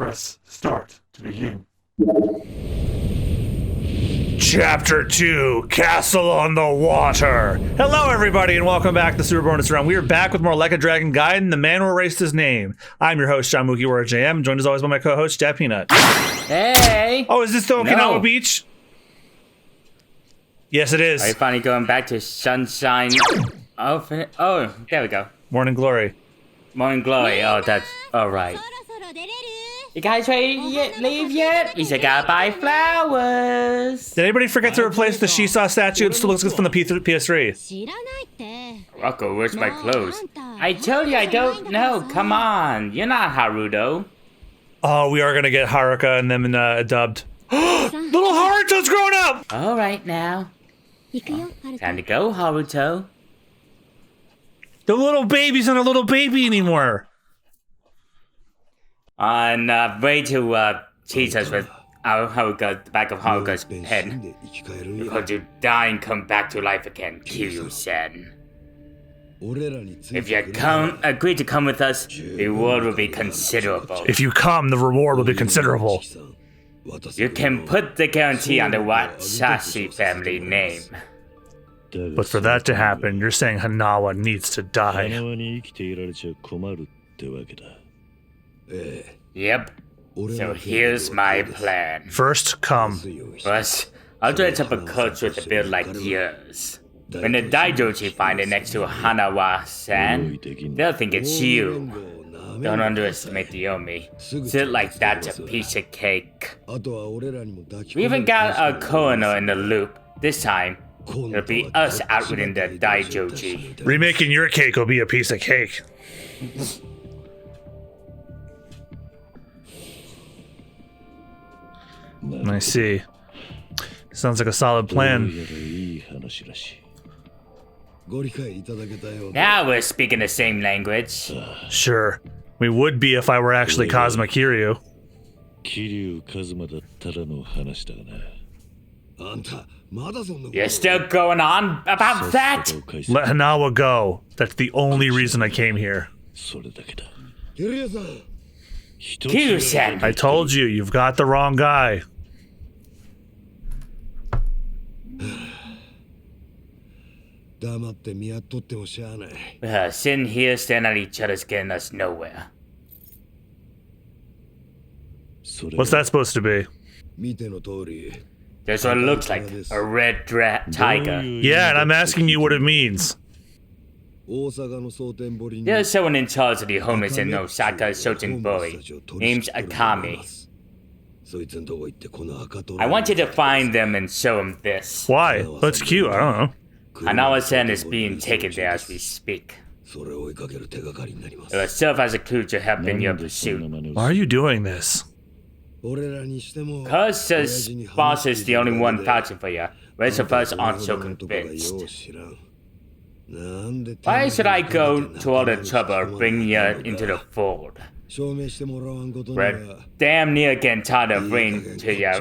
Press start to begin. Chapter 2, Castle on the Water. Hello everybody and welcome back to Super Bonus Round. We are back with more Like a Dragon Gaiden, the man who erased his name. I'm your host, John Mookie Warrior JM, joined as always by my co-host, Jack Peanut. Hey! Oh, is this the Okinawa beach? Yes, it is. Are you finally going back to sunshine? Oh, there we go. Morning Glory. Morning glory. Oh, that's alright. You guys ready to leave yet? We said gotta buy flowers. Did anybody forget to replace the Shisa statue? It still looks good from the PS3. Rocco, where's my clothes? I told you I don't know. Come on. You're not Haruto. Oh, we are gonna get Haruka and them dubbed. Little Haruto's grown up! Alright now. Time to go, Haruto. The little baby's not a little baby anymore. On way to tease us with Haruka, the back of Haruka's head. You're going to die and come back to life again, Kiryu-san. If you agree to come with us, the reward will be considerable. If you come, the reward will be considerable. You can put the guarantee on the Watsashi family name. But for that to happen, you're saying Hanawa needs to die. Yep. So here's my plan. First, come. First, I'll dress up a coach with a build like yours. When the Daijoji find it next to Hanawa-san, they'll think it's you. Don't underestimate the Omi. Sit like that's a piece of cake. We even got a Kono in the loop. This time, it'll be us outwitting the Daijoji. Remaking your cake will be a piece of cake. I see. Sounds like a solid plan. Now we're speaking the same language. Sure. We would be if I were actually Kazuma Kiryu. You're still going on about that? Let Hanawa go. That's the only reason I came here. Kiryu-san. I told you, you've got the wrong guy. Sitting here staring at each other's getting us nowhere. What's that supposed to be? That's what it looks like, a red tiger. Yeah, and I'm asking you what it means. There's someone in charge of the homeless in Osaka, Sotenbori. Name's Akame. I want you to find them and show them this. Why? That's cute, I don't know. Hanawa-san is being taken there as we speak. It will serve as a clue to help in your pursuit. Why are you doing this? Cause this boss is the only one vouching for you. Rest of us aren't so convinced. Why should I go to all the trouble of bringing you into the fold? We're damn near getting tired of waiting to you,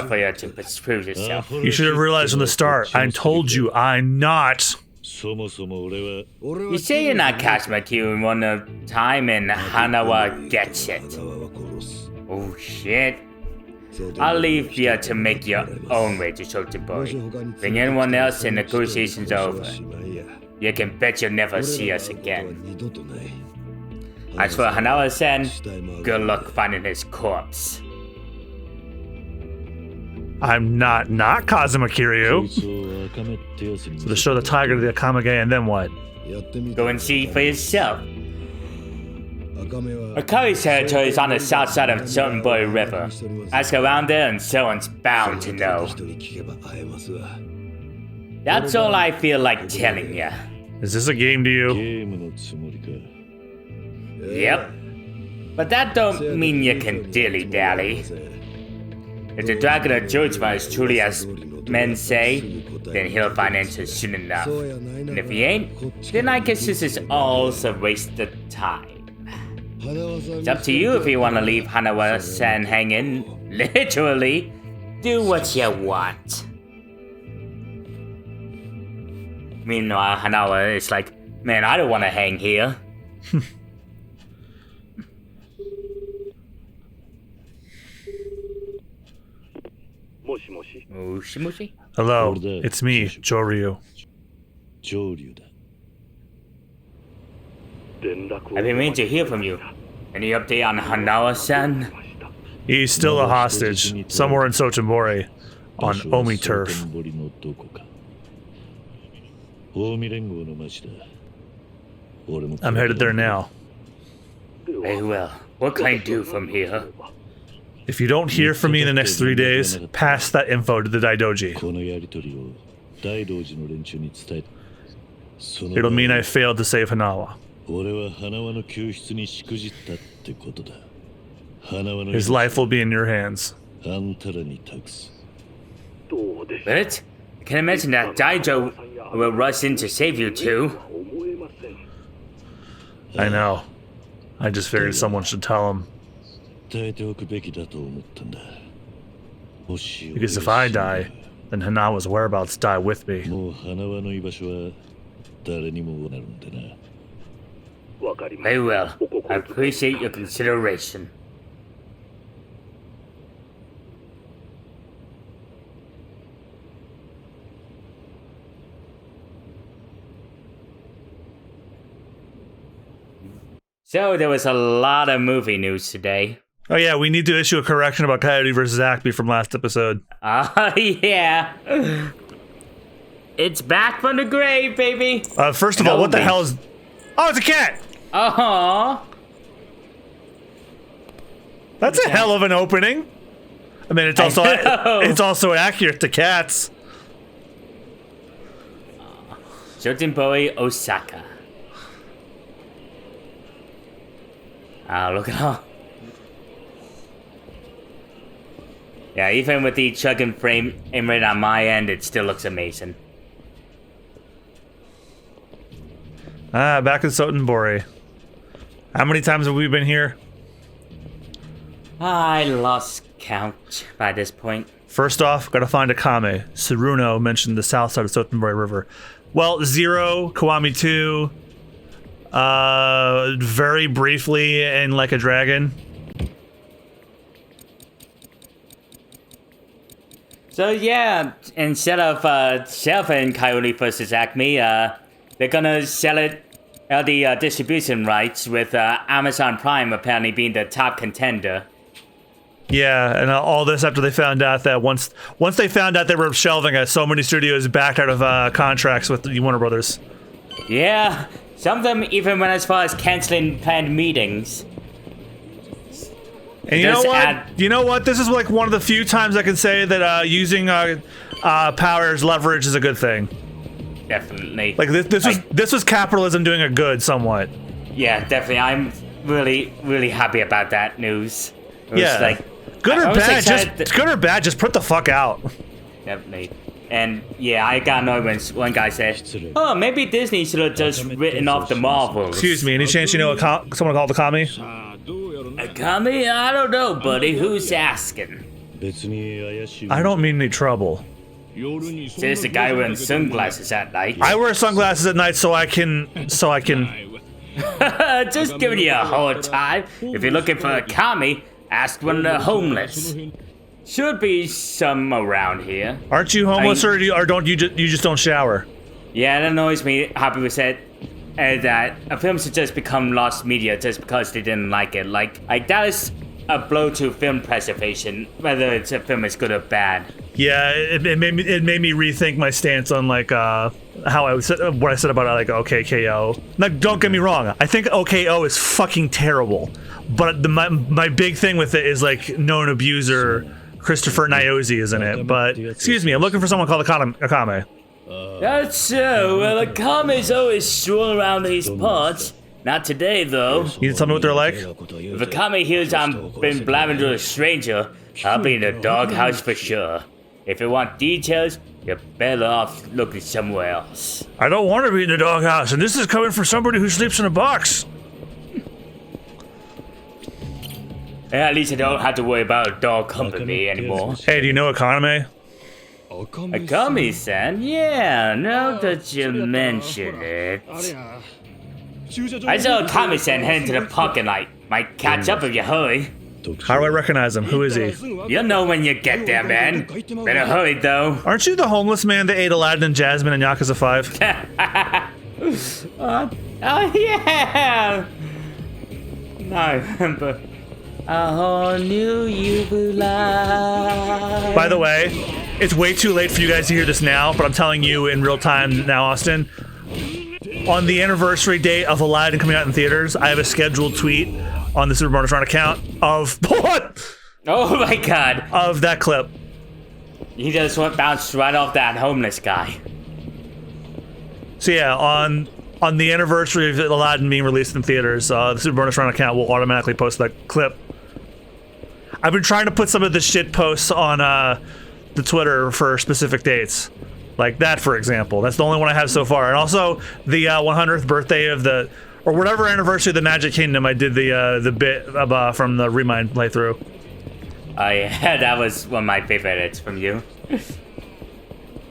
for you to prove yourself. You should have realized from the start. I told you I'm not. You say you're not Kazuma Kiryu one time and Hanawa gets it. Oh shit. I'll leave you to make your own way to Sotenbori. Bring anyone else and negotiations over. You can bet you'll never see us again. As for Hanawa-san, good luck finding his corpse. I'm not Kazuma Kiryu. So to show the tiger to the Akame and then what? Go and see for yourself. Akame's territory is on the south side of Sotenbori River. Ask around there and someone's bound to know. That's all I feel like telling you. Is this a game to you? Yep. But that don't mean you can dilly-dally. If the Dragon of Judgment is truly as men say, then he'll find answers soon enough. And if he ain't, then I guess this is all a waste of time. It's up to you if you want to leave Hanawa-san hanging. Literally, do what you want. Meanwhile, Hanawa is like, man, I don't want to hang here. Moshi? Hello, it's me, Joryu. I've been meaning to hear from you. Any update on Hanawa-san? He's still a hostage, somewhere in Sotenbori, on Omi turf. I'm headed there now. Very well. What can I do from here? If you don't hear from me in the next 3 days, pass that info to the Daidoji. It'll mean I failed to save Hanawa. His life will be in your hands. But I can imagine that Daijo will rush in to save you too. I know. I just figured someone should tell him. Because if I die, then Hanawa's whereabouts die with me. Very well. I appreciate your consideration. So there was a lot of movie news today. Oh yeah, we need to issue a correction about Coyote vs. Acme from last episode. Oh yeah. It's back from the grave, baby. First of all, what the hell is... Oh, it's a cat! Aww. That's a hell of an opening. I mean, it's also accurate to cats. Sotenbori, Osaka. Ah, look at all. Yeah, even with the chugging frame rate on my end, it still looks amazing. Back in Sotenbori. How many times have we been here? I lost count by this point. First off, gotta find Akame. Tsuruno mentioned the south side of Sotenbori River. Well, 0, Kiwami 2, very briefly in Like a Dragon. So yeah, instead of selling Coyote vs. Acme, they're gonna sell it the distribution rights with Amazon Prime apparently being the top contender. Yeah, and all this after they found out that once they found out they were shelving it, so many studios backed out of contracts with the Warner Brothers. Yeah, some of them even went as far as canceling planned meetings. And you know what? This is like one of the few times I can say that using power as leverage is a good thing. Definitely. Like this was capitalism doing a good somewhat. Yeah, definitely. I'm really happy about that news. Yeah. Like, good or bad, just put the fuck out. Definitely. And yeah, I got annoyed when one guy said, "Oh, maybe Disney should have just written off the Marvels." Excuse me, any chance you know someone called Akame? Akame? I don't know, buddy. Who's asking? I don't mean any trouble. Says the guy wearing sunglasses at night. I wear sunglasses at night so I can. Just giving you a hard time. If you're looking for Akame, ask one of the homeless. Should be some around here. Aren't you homeless, or don't you just don't shower? Yeah, it annoys me how people said that a film should just become lost media just because they didn't like it. Like that is a blow to film preservation, whether it's a film is good or bad. Yeah, it made me rethink my stance on like what I said about like OKKO. Now, don't get me wrong, I think OKO is fucking terrible, but my big thing with it is like known abuser Christopher Nyosi is in it. But excuse me, I'm looking for someone called Akame. That's so. Well, Akame's always strolling around these parts. Not today, though. You can tell me what they're like? If Akame hears I've been blabbing to a stranger, I'll be in the doghouse for sure. If you want details, you're better off looking somewhere else. I don't want to be in the doghouse, and this is coming from somebody who sleeps in a box. Yeah, at least I don't have to worry about a dog company anymore. Hey, do you know Akame? Akame-san? Yeah, now that you mention it. I saw Akame-san heading to the parking lot. Might catch up if you hurry. How do I recognize him? Who is he? You'll know when you get there, man. Better hurry, though. Aren't you the homeless man that ate Aladdin and Jasmine in Yakuza 5? Oh, yeah! No, I remember. A whole new you belong. By the way, it's way too late for you guys to hear this now, but I'm telling you in real time now, Austin. On the anniversary date of Aladdin coming out in theaters, I have a scheduled tweet on the Super Bonus Run account of what? Oh my god. Of that clip. He just bounced right off that homeless guy. So yeah, on the anniversary of Aladdin being released in theaters, the Super Bonus Run account will automatically post that clip. I've been trying to put some of the shit posts on the Twitter for specific dates. Like that, for example. That's the only one I have so far. And also the 100th birthday of the, or whatever anniversary of the Magic Kingdom, I did the bit from the Remind playthrough. Oh yeah, that was one of my favorites from you.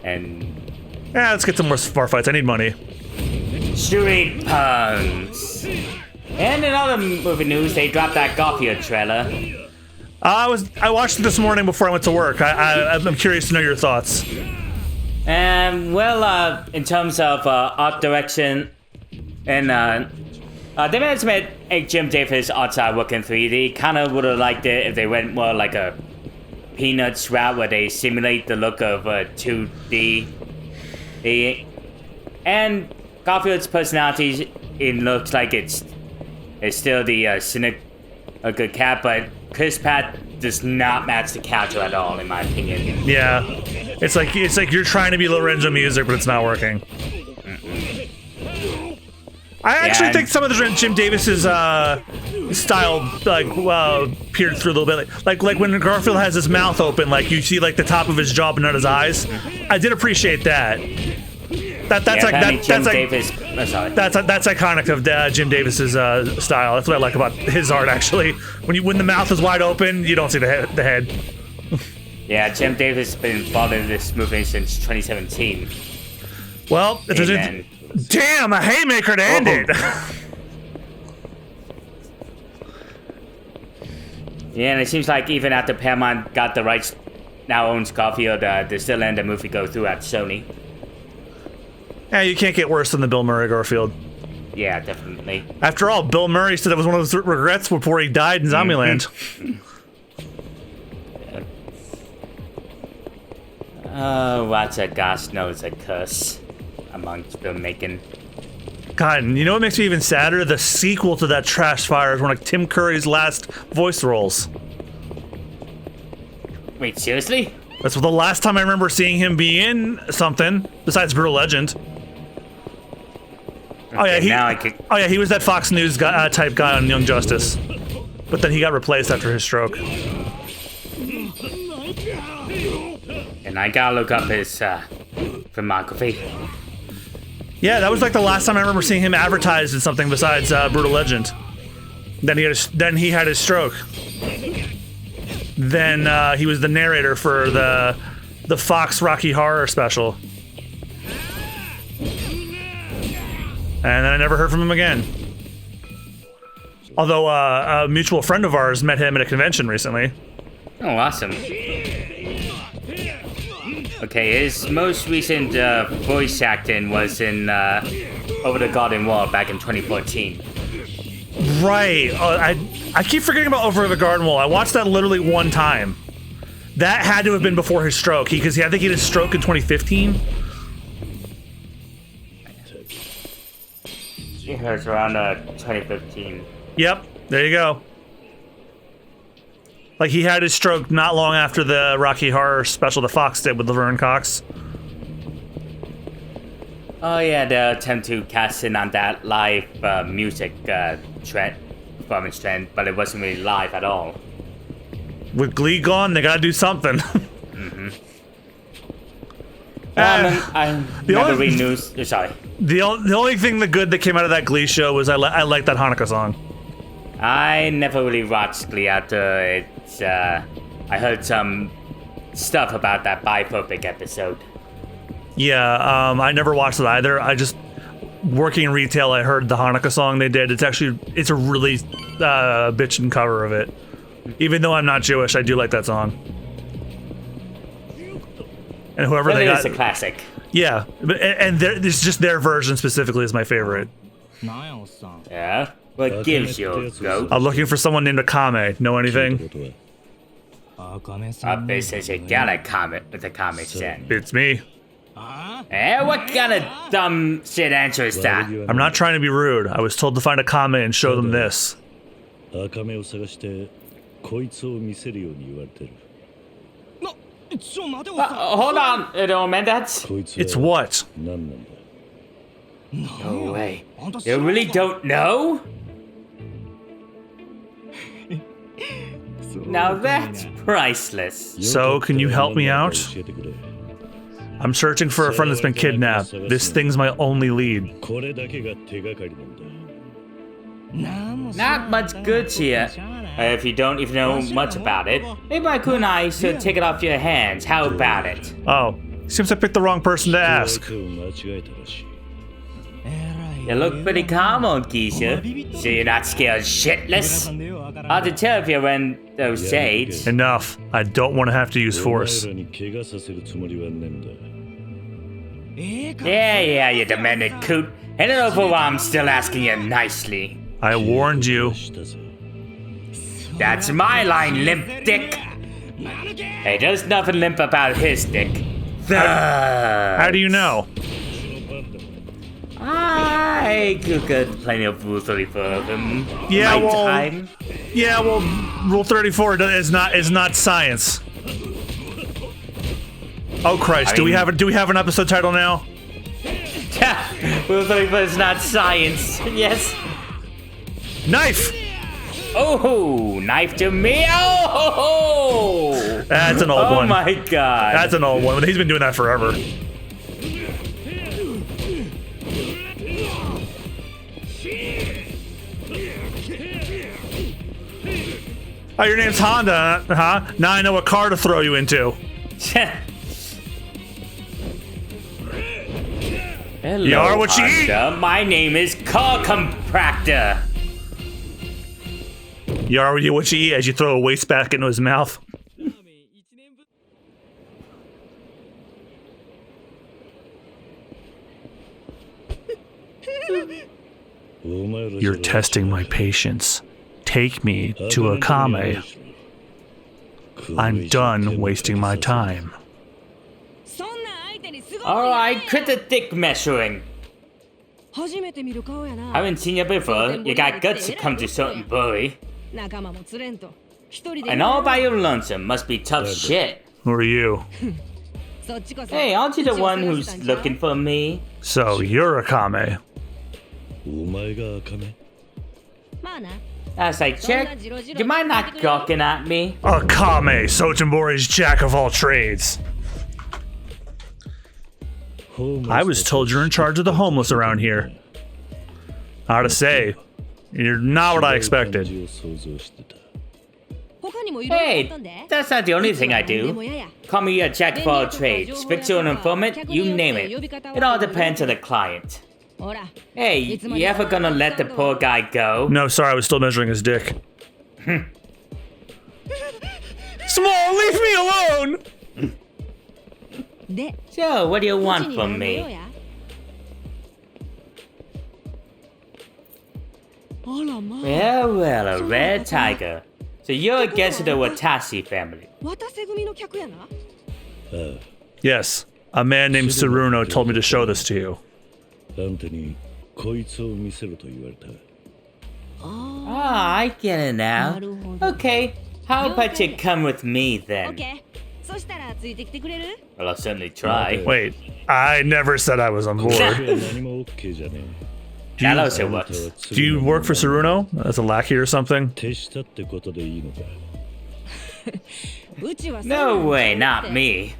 And yeah, let's get some more bar fights. I need money. Street Punks. And in other movie news, they dropped that Garfield trailer. I watched it this morning before I went to work. I'm curious to know your thoughts. Well, in terms of art direction, and they managed to make Jim Davis outside work in 3D. Kind of would have liked it if they went more like a Peanuts route where they simulate the look of 2D. And Garfield's personality, it looks like it's still the cynic, a good cat, but Chris Pratt does not match the character at all, in my opinion. Yeah, it's like you're trying to be Lorenzo Music, but it's not working. I actually think some of the Jim Davis's style peered through a little bit, like when Garfield has his mouth open, like you see like the top of his jaw but not his eyes. I did appreciate that. That's iconic of Jim Davis's style. That's what I like about his art. Actually, when the mouth is wide open, you don't see the head. Yeah, Jim Davis has been involved in this movie since 2017. Well, if there's damn, a haymaker to end it. Yeah, and it seems like even after Paramount got the rights, now owns Garfield, they still let the movie go through at Sony. Yeah, you can't get worse than the Bill Murray Garfield. Yeah, definitely. After all, Bill Murray said it was one of his regrets before he died in Zombieland. Oh, what's a gosh knows a curse amongst filmmaking. God, and you know what makes me even sadder? The sequel to that trash fire is one of Tim Curry's last voice roles. Wait, seriously? That's the last time I remember seeing him be in something besides Brutal Legend. Okay, he was that Fox News type guy on Young Justice, but then he got replaced after his stroke. And I gotta look up his filmography. Yeah, that was like the last time I remember seeing him advertised in something besides Brutal Legend. Then he had his stroke. Then he was the narrator for the Fox Rocky Horror special. And then I never heard from him again. Although a mutual friend of ours met him at a convention recently. Oh, awesome. Okay, his most recent voice acting was in Over the Garden Wall back in 2014. Right. I keep forgetting about Over the Garden Wall. I watched that literally one time. That had to have been before his stroke, because I think he had his stroke in 2015. It was around 2015. Yep, there you go. Like, he had his stroke not long after the Rocky Horror special that Fox did with Laverne Cox. Oh yeah, the attempt to cast in on that live music performance trend, but it wasn't really live at all. With Glee gone, they gotta do something. I never read news. Sorry. The only thing good that came out of that Glee show was I like that Hanukkah song. I never really watched Glee after it. I heard some stuff about that biphobic episode. Yeah, I never watched it either. I just, working in retail, I heard the Hanukkah song they did. It's a really bitchin' cover of it. Even though I'm not Jewish, I do like that song. And whoever they got, it's a classic. yeah, and it's just their version specifically is my favorite. Yeah? What gives you a goat? I'm looking for someone named Akame. Know anything? It says you got a comment with the comment sen. It's me. What kind of dumb shit answer is that? I'm not trying to be rude. I was told to find Akame and show them this. Hold on, old man, that's... It's what? No way. You really don't know? Now that's priceless. So, can you help me out? I'm searching for a friend that's been kidnapped. This thing's my only lead. Not much good here. If you don't even know much about it, maybe my kunai should take it off your hands. How about it? Oh, seems I picked the wrong person to ask. You look pretty calm, old geezer. So you're not scared shitless? Hard to tell if you're wearing those shades. Enough. I don't want to have to use force. Yeah, you demented coot. Hand it over while I'm still asking you nicely. I warned you. That's my line, limp dick. Hey, there's nothing limp about his dick. How do you know? I could get plenty of Rule 34 of him. Yeah, My well, time. yeah, well, Rule 34 is not science. Oh Christ! Do we have an episode title now? Rule 34 is not science. Yes. Knife. Oh, knife to me. Oh. That's an old one. Oh my God. That's an old one. He's been doing that forever. Oh, your name's Honda, huh? Now I know what car to throw you into. Hello, You are what you eat. Honda. My name is Car Compractor. You are what you eat as you throw a waste back into his mouth. You're testing my patience. Take me to Akame. I'm done wasting my time. Alright, quit the dick measuring. Haven't seen you before. You got guts to come to Sotenbori. And all by your lonesome must be tough shit. Who are you? Hey, aren't you the one who's looking for me? So, you're Akame. As I check, you mind not gawking at me? Akame, Sotenbori's jack of all trades. I was told you're in charge of the homeless around here. Hard to say. You're not what I expected. Hey, that's not the only thing I do. Call me a jack of all trades, fixer and informant, you name it. It all depends on the client. Hey, you ever gonna let the poor guy go? No, sorry, I was still measuring his dick. Small, leave me alone! So, what do you want from me? Well, a rare tiger. So you're a guest of the Watashi family. Yes, a man named Tsuruno told me to show this to you. Ah, I get it now. Okay, how about you come with me then? Well, I'll certainly try. Wait, I never said I was on board. That also works. Do you work for Tsuruno as a lackey or something? No way, not me.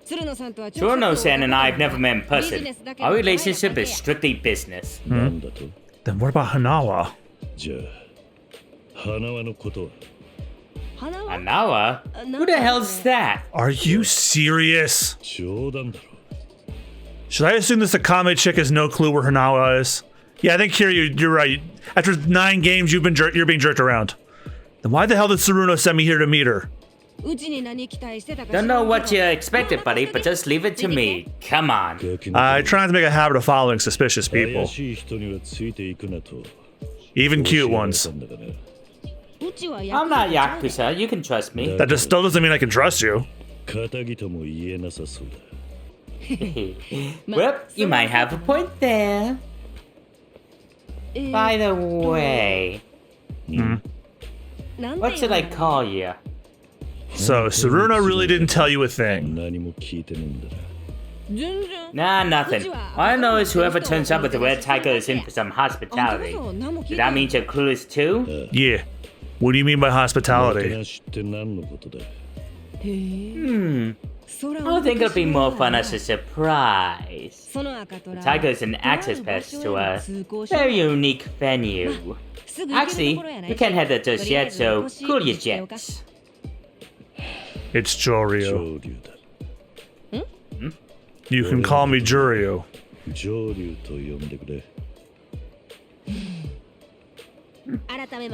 Tsuruno-san and I have never met in person. Our relationship is strictly business. Then what about Hanawa? Hanawa? Who the hell's that? Are you serious? Should I assume this Akame chick has no clue where Hanawa is? Yeah, I think here you're right. After 9 games, you're being jerked around. Then why the hell did Tsuruno send me here to meet her? Don't know what you expected, buddy, but just leave it to me. Come on. I try not to make a habit of following suspicious people. Even cute ones. I'm not Yakuza. You can trust me. That just still doesn't mean I can trust you. Well, you might have a point there. By the way, what should I call you? So, Tsuruno really didn't tell you a thing. Nah, nothing. All I know is whoever turns up with the red tiger is in for some hospitality. Did that mean you're clueless too? Yeah. What do you mean by hospitality? I think it'll be more fun as a surprise. The tiger is an access pass to a very unique venue. Actually, you can't head there just yet, so cool your jets. It's Joryu. You can call me Juryu.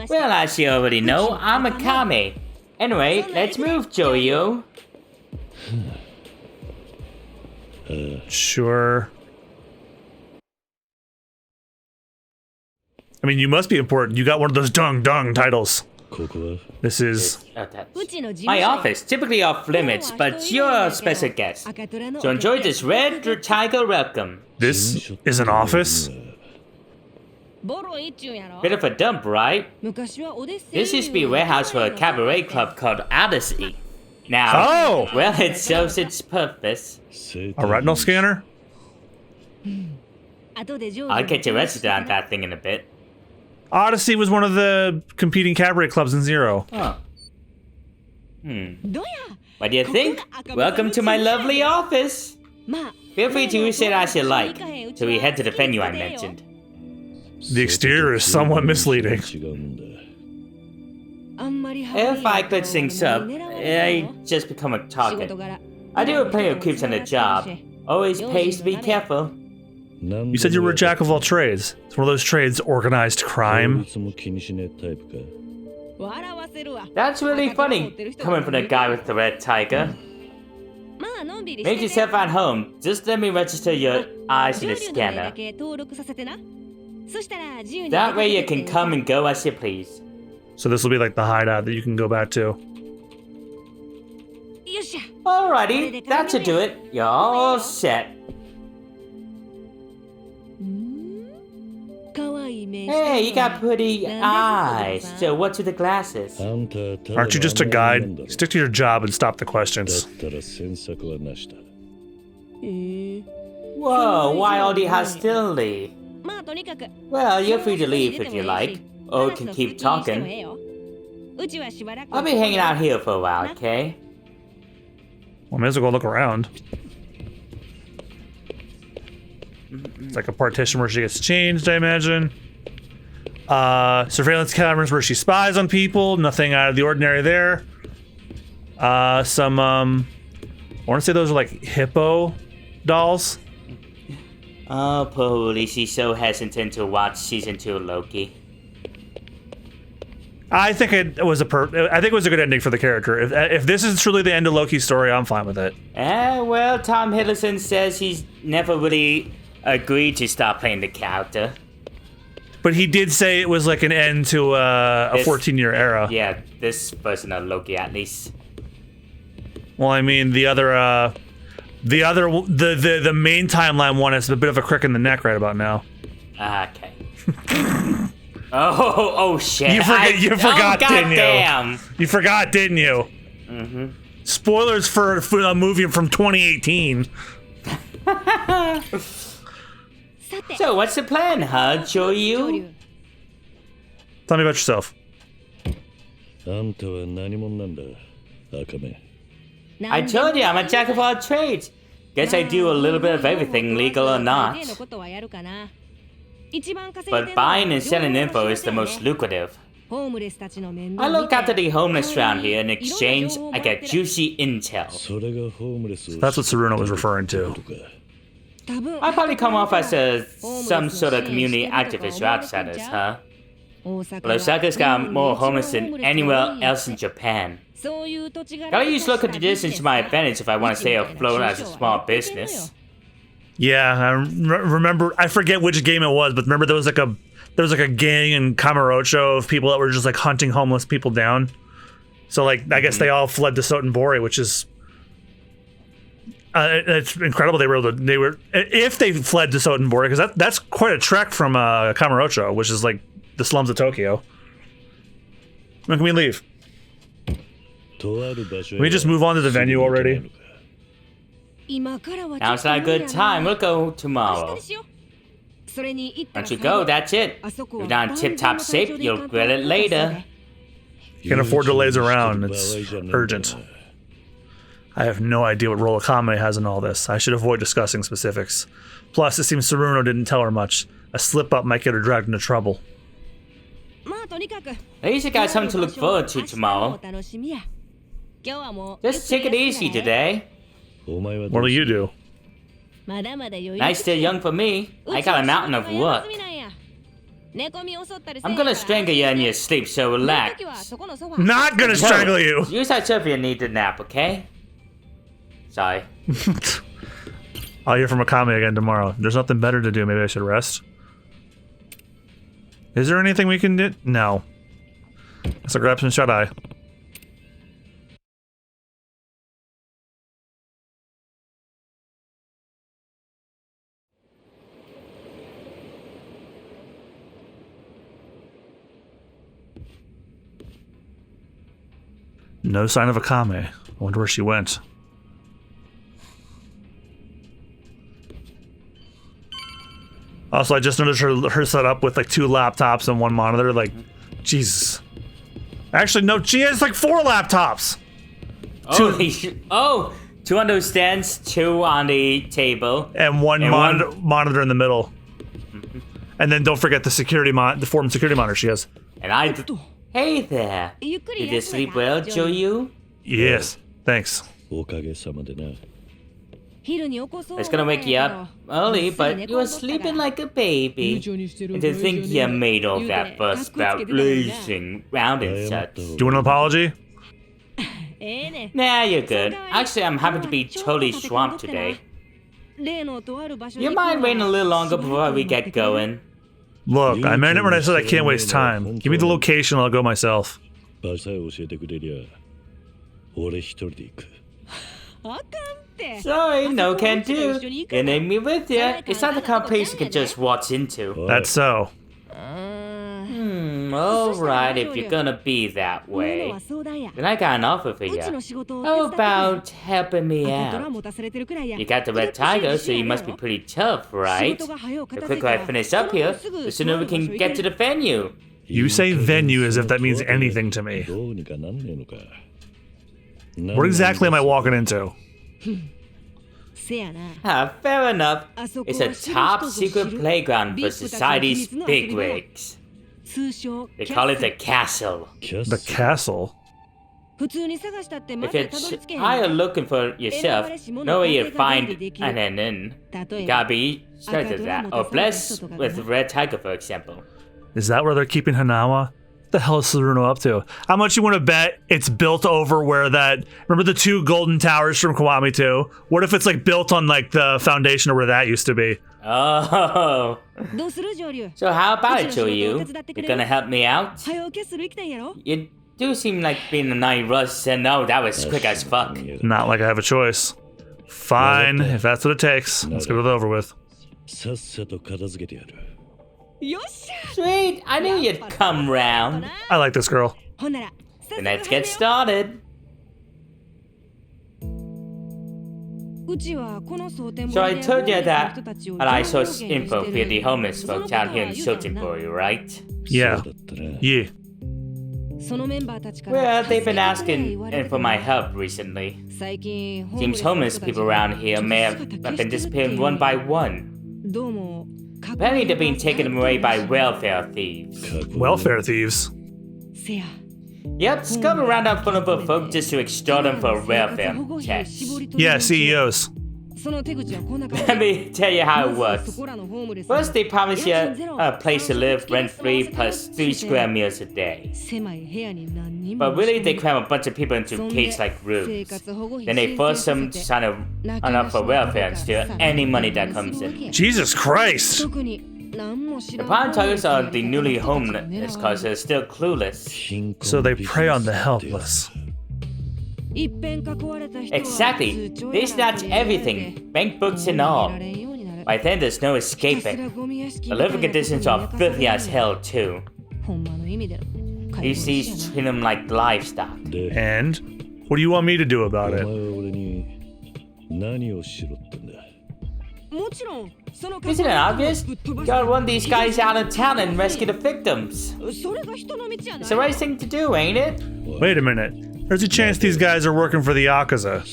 Well, as you already know, I'm Akame. Anyway, let's move, Joryu. Sure. I mean, you must be important. You got one of those dung titles. This is... my office, typically off limits, but you're a special guest. So enjoy this red tiger welcome. This is an office? Bit of a dump, right? This used to be a warehouse for a cabaret club called Odyssey. Now, well, it serves its purpose. A retinal scanner? I'll get you registered on that thing in a bit. Odyssey was one of the competing cabaret clubs in Zero. Huh. What do you think? Welcome to my lovely office. Feel free to use it as you like, till we head to the venue I mentioned. The exterior is somewhat misleading. If I glitch things up, I just become a target. I deal with plenty of creeps on the job. Always pays to be careful. You said you were a jack of all trades. It's one of those trades, organized crime. That's really funny, coming from the guy with the red tiger. Make yourself at home. Just let me register your eyes in the scanner. That way you can come and go as you please. So this will be like the hideout that you can go back to. Alrighty, that should do it. You're all set. Hey, you got pretty eyes. So what's with the glasses? Aren't you just a guide? Stick to your job and stop the questions. Whoa, why all the hostility? Well, you're free to leave if you like, or you can keep talking. I'll be hanging out here for a while, okay? Well, may as well go look around. It's like a partition where she gets changed, I imagine. Surveillance cameras where she spies on people. Nothing out of the ordinary there. I want to say those are like hippo dolls. Oh, poor she's so hesitant to watch season 2 of Loki. I think it was a good ending for the character. If this is truly the end of Loki's story, I'm fine with it. Well, Tom Hiddleston says he's never really agreed to stop playing the character. But he did say it was like an end to a 14-year era. Yeah, this version of Loki at least. Well, I mean, the main timeline one is a bit of a crick in the neck right about now. Okay. Oh shit! You forgot, didn't you? Damn. You forgot, didn't you? Mm-hmm. Spoilers for a movie from 2018. So, what's the plan, huh, Joryu? Tell me about yourself. I told you, I'm a jack of all trades. Guess I do a little bit of everything, legal or not. But buying and selling info is the most lucrative. I look after the homeless around here. In exchange, I get juicy intel. So that's what Tsuruno was referring to. I probably come off as some sort of community activist or outsiders, huh? Well, Osaka's got more homeless than anywhere else in Japan. Gotta use local traditions to my advantage if I want to stay afloat as a small business. Yeah, I remember. I forget which game it was, but remember there was like a gang in Kamurocho of people that were just like hunting homeless people down. So like I guess they all fled to Sotenbori, which is it's incredible they were if they fled to Sotenbori, because that's quite a trek from Kamurocho, which is like the slums of Tokyo. When can we leave? Can we just move on to the venue already? Now's not a good time. We'll go tomorrow. Once you go, that's it. If you're not in tip-top shape, you'll regret it later. Can't afford delays around. It's urgent. I have no idea what role Akame has in all this. I should avoid discussing specifics. Plus, it seems Saruno didn't tell her much. A slip-up might get her dragged into trouble. At least you got something to look forward to tomorrow. Just take it easy today. What'll you do? Night's still young for me. I got a mountain of work. I'm gonna strangle you in your sleep, so relax. Not gonna strangle you! Use that chair if you need to nap, okay? Sorry. I'll hear from Akame again tomorrow. There's nothing better to do. Maybe I should rest. Is there anything we can do? No. So grab some shut-eye. No sign of Akame. I wonder where she went. Also, I just noticed her set up with like 2 laptops and 1 monitor. Like, Jesus. Actually, no, she has like 4 laptops. Oh, 2 on those stands, 2 on the table, and one monitor in the middle. And then don't forget the foreign security monitor she has. And hey there. Did you sleep well, Joyu? Yes, thanks. It's gonna wake you up early, but you were sleeping like a baby. And to think you made all that fuss about losing round and such. Do you want an apology? Nah, you're good. Actually, I'm happy to be totally swamped today. You mind waiting a little longer before we get going? Look, I meant it when I said I can't waste time. Give me the location and I'll go myself. Sorry, no can do. You need me with you. It's not the kind of place you can just waltz into. That's so. Alright, if you're gonna be that way. Then I got an offer for you. How about helping me out? You got the red tiger, so you must be pretty tough, right? The quicker I finish up here, the sooner we can get to the venue. You say venue as if that means anything to me. What exactly am I walking into? Fair enough. It's a top secret playground for society's bigwigs. They call it the castle. The castle? If it's higher looking for yourself, know where you find an inn. You gotta be straight to that, or blessed with red tiger, for example. Is that where they're keeping Hanawa? What the hell is Saruno up to? How much you want to bet it's built over where that... Remember the 2 golden towers from Kiwami 2? What if it's like built on like the foundation of where that used to be? Oh. So how about it, Joyu? You gonna help me out? You do seem like being a night rush, and no, that was quick as fuck. Not like I have a choice. Fine, if that's what it takes. Let's get it over with. Sweet, I knew you'd come round. I like this girl. Then let's get started. So I told you that I sourced info for the homeless folks out here in Sotenbori, right? Yeah. Yeah. Well, they've been asking for my help recently. Seems homeless people around here may have been disappearing one by one. Apparently they're being taken away by welfare thieves. Welfare thieves? Yep, scum around on vulnerable folk just to extort them for welfare checks. Yeah, CEOs. Let me tell you how it works. First, they promise you a place to live rent-free plus 3 square meals a day. But really, they cram a bunch of people into cage-like rooms. Then they force them to sign up for welfare and steal any money that comes in. Jesus Christ! The prime targets are the newly homeless because they're still clueless. So they prey on the helpless. Exactly. They snatch everything, bank books and all. By then, there's no escaping. The living conditions are filthy as hell, too. These seas treat them like livestock. And? What do you want me to do about it? Isn't it obvious? Gotta run these guys out of town and rescue the victims. It's the right thing to do, ain't it? Wait a minute. There's a chance these guys are working for the Yakuza.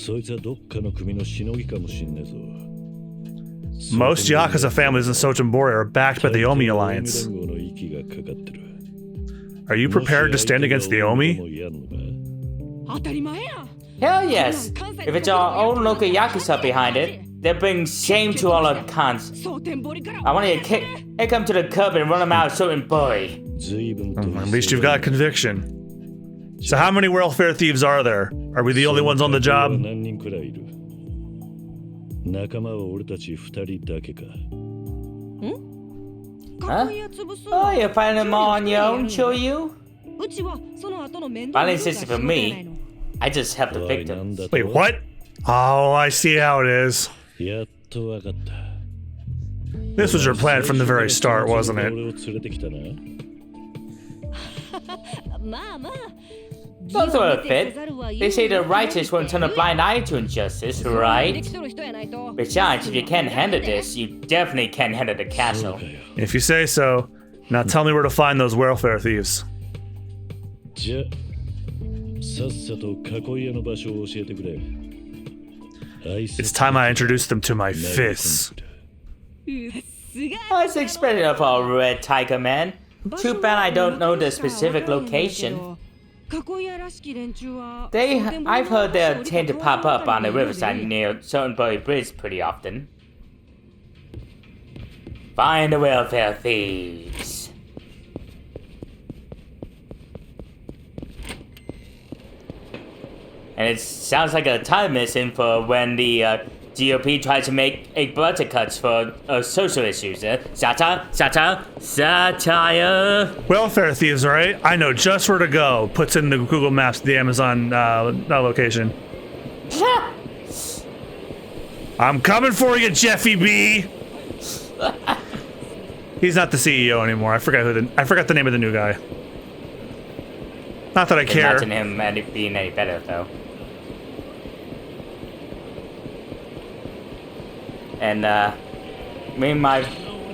Most Yakuza families in Sotenbori are backed by the Omi Alliance. Are you prepared to stand against the Omi? Hell yes! If it's our own local Yakuza behind it, they'll bring shame to all our cons. I want you to kick them to the curb and run them out of Sotenbori. At least you've got conviction. So how many welfare thieves are there? Are we the only ones on the job? Huh? Oh, you're fighting them all on your own, Kiryu? Violence isn't for me. I just help the victims. Wait, what? Oh, I see how it is. This was your plan from the very start, wasn't it? Don't throw a fit. They say the righteous won't turn a blind eye to injustice, right? Besides, if you can't handle this, you definitely can't handle the castle. If you say so. Now tell me where to find those welfare thieves. It's time I introduced them to my fists. I was expecting of a red tiger man. Too bad I don't know the specific location. I've heard they tend to pop up on the riverside near Sotenbori Bridge pretty often. Find the welfare thieves. And it sounds like a time missing for when the GOP tries to make budget cuts for social issues. Satire. Welfare thieves, right? I know just where to go. Puts in the Google Maps the Amazon location. I'm coming for you, Jeffy B. He's not the CEO anymore. I forgot the name of the new guy. Not that I care. Imagine him being any better though. And me and my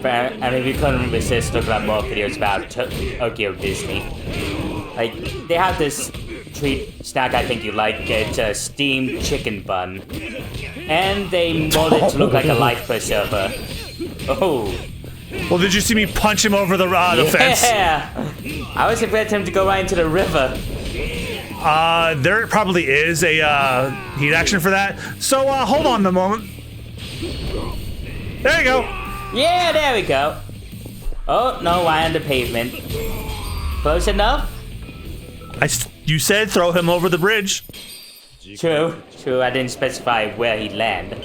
friend, we couldn't resist looking at more videos about Tokyo Disney. Like, they have this treat snack I think you like. It's a steamed chicken bun. And they mold it to look like a life preserver. Oh. Well, did you see me punch him over the fence? Yeah! I was expecting him to go right into the river. There probably is a heat action for that. So, hold on a moment. There you go. Yeah, there we go. Oh, no, right on the pavement. Close enough? You said throw him over the bridge. True. I didn't specify where he'd land.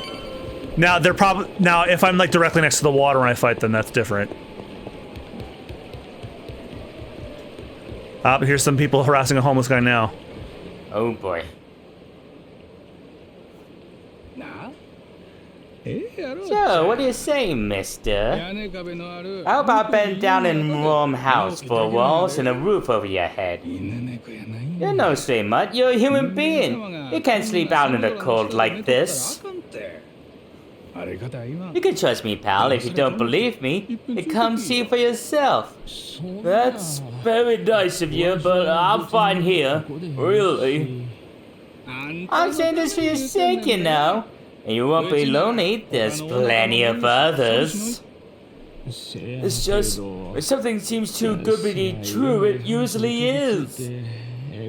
Now, if I'm like directly next to the water when I fight them, that's different. Here's some people harassing a homeless guy now. Oh boy. So, what do you say, mister? How about bedding down in a warm house, 4 walls and a roof over your head? You're no stray mutt, you're a human being. You can't sleep out in the cold like this. You can trust me, pal. If you don't believe me, come see for yourself. That's very nice of you, but I'm fine here. Really. I'm saying this for your sake, you know. And you won't be lonely. There's plenty of others. It's just, when something seems too good to be true, it usually is.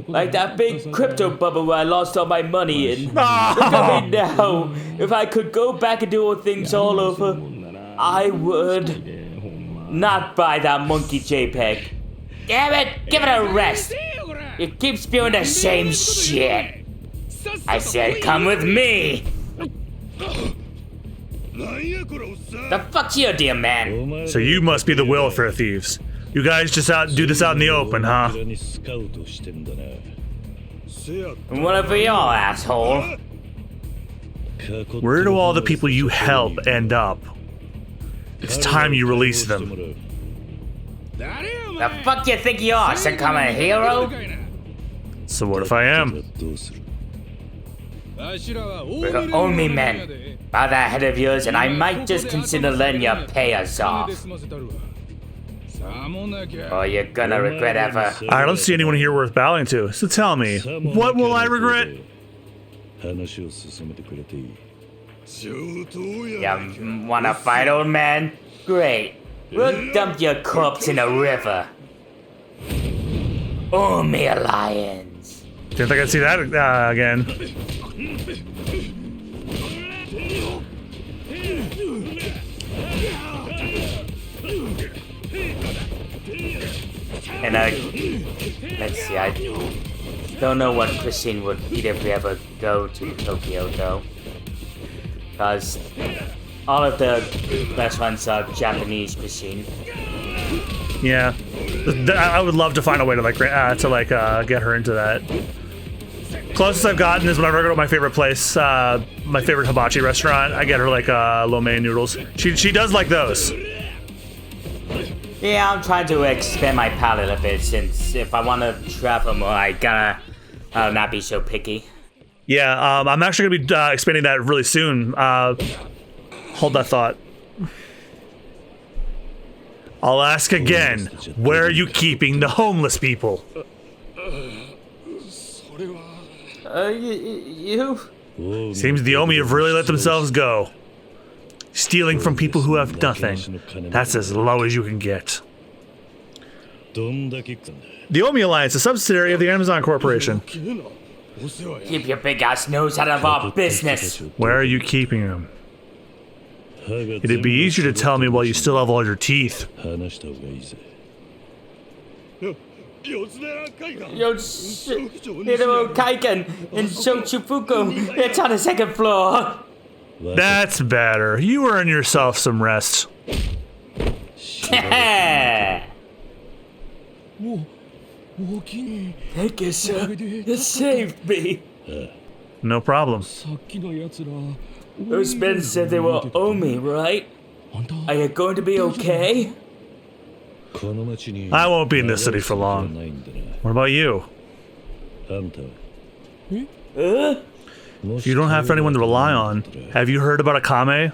Like that big crypto bubble where I lost all my money in. Look at me now. If I could go back and do all things all over, I would. Not buy that monkey JPEG. Damn it, give it a rest. You keep spewing the same shit. I said come with me. The fuck's your deal, man? So you must be the welfare thieves. You guys just do this out in the open, huh? One for y'all, asshole. Where do all the people you help end up? It's time you release them. The fuck you think you are, some kind of hero? So what if I am? We're only men. Bow that head of yours and I might just consider letting you pay us off. Or you're gonna regret ever. I don't see anyone here worth bowing to, so tell me, what will I regret? You wanna fight, old man? Great. We'll dump your corpse in a river. Omi Alliance. Didn't think I'd see that again. And let's see, I don't know what cuisine would eat if we ever go to Tokyo, though. Because all of the restaurants are Japanese cuisine. Yeah, I would love to find a way to get her into that. Closest I've gotten is whenever I go to my favorite place, my favorite hibachi restaurant. I get her lo mein noodles. She does like those. Yeah, I'm trying to expand my palate a bit since if I want to travel more, I'll not be so picky. Yeah, I'm actually gonna be expanding that really soon. Hold that thought. I'll ask again. Where are you keeping the homeless people? You? Seems the Omi have really let themselves go. Stealing from people who have nothing. That's as low as you can get. The Omi Alliance, a subsidiary of the Amazon Corporation. Keep your big ass nose out of our business. Where are you keeping them? It'd be easier to tell me while you still have all your teeth. Kaiken in Shochifuku. It's on the second floor. That's better. You earn yourself some rest. Thank you, sir. You saved me. No problem. Those men said they were Omi, right? Are you going to be okay? I won't be in this city for long. What about you? If you don't have anyone to rely on, have you heard about Akame?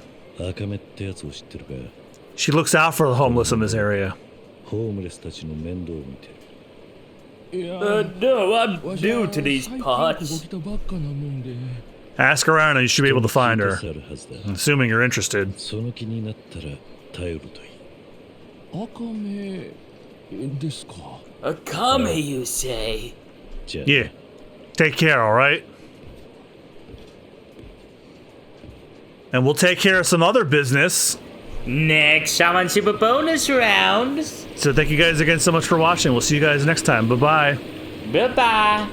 She looks out for the homeless in this area. No, I'm new to these parts. Ask around and you should be able to find her. Assuming you're interested. Akame, you say? Yeah. Take care, alright? And we'll take care of some other business. Next Shaman Super Bonus round. So thank you guys again so much for watching. We'll see you guys next time. Bye-bye. Bye-bye.